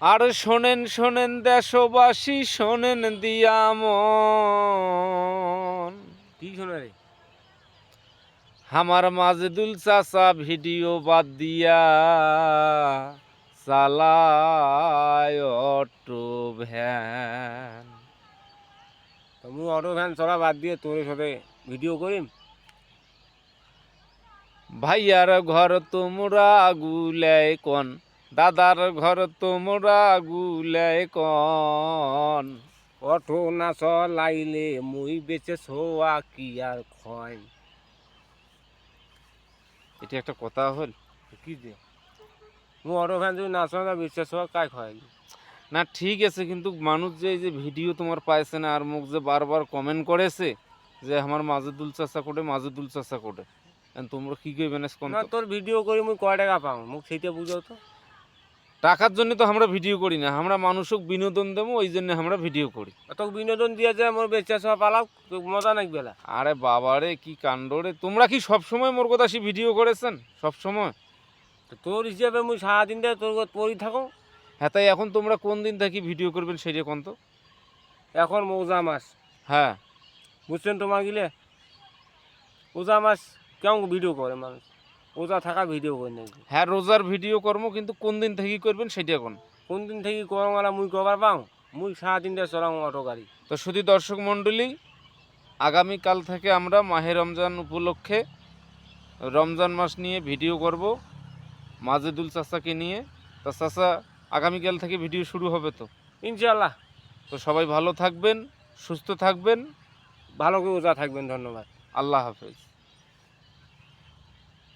আর শোনেন শোনেন দেশবাসী, শোনেন দিয়া মন। কি শোনে রে? আমার মাজেদুল চাচা ভিডিও বাদ দিয়া চালায় অটো ভ্যান। তো মুই অটো ভ্যান চলা বাদ দিয়ে তোর সাথে ভিডিও করিম। ভাইয়ার ঘর তোমরা গুলায় কন, দাদার ঘর তোমরা গুলায় কন। অটো না চলাইলে মুই বেচে ছোয়া কি আর খয়। এটা একটা কথা হল? কি দে মুই অটো ভ্যান যদি না চলা বেচে ছোয়া কাই খয়। না ঠিক আছে, কিন্তু মানুষ যে এই যে ভিডিও তোমার পাইছে না, আর মুখ যে বারবার কমেন্ট করেছে যে আমার মাজেদুল চাচা কোটে, মাজেদুল চাচা কোটে, তোমরা কি কই ম্যানেজ কোন? না তোর ভিডিও করি মুই কয় টাকা পাও মুখ সেইটা বুঝাও তো। টাকার জন্য তো আমরা ভিডিও করি না, আমরা মানুষক বিনোদন দেবো ওই জন্য আমরা ভিডিও করি। তোকে বিনোদন দিয়ে যে মোর বেচে ছোয়া পালাও মজা নাকি বেলা। আরে বাবারে কি কাণ্ড রে! তোমরা কি সব সময় মোর কথা ভিডিও করেছেন? সব সময়? তো তোর হিসেবে মুই সারাদিন দিয়ে তোর পড়ি থাকো। হ্যাঁ, তাই এখন তোমরা কোন দিন থাকি ভিডিও করবেন সেটা কোন তো? এখন মৌজা মাস, হ্যাঁ, বুঝছেন তোমার গিলে? ওজা মাস কেমন ভিডিও করে মানুষ? ওজা থাকা ভিডিও করে নাকি? হ্যাঁ রোজার ভিডিও কর্ম, কিন্তু কোন দিন থেকে করবেন সেটা কোন? কোন দিন থেকে করমালা মুই কবার পাও? মুই সারাদিন দিয়ে চলাম অটো গাড়ি। তো শুধু দর্শক মণ্ডলী, আগামীকাল থেকে আমরা মাহে রমজান উপলক্ষে রমজান মাস নিয়ে ভিডিও করব মাজেদুল চাচাকে নিয়ে। তা চাচা আগামীকাল থেকে ভিডিও শুরু হবে তো? ইনশাল্লাহ। তো সবাই ভালো থাকবেন, সুস্থ থাকবেন, ভালো করে ওজা থাকবেন। ধন্যবাদ। আল্লাহ হাফেজ।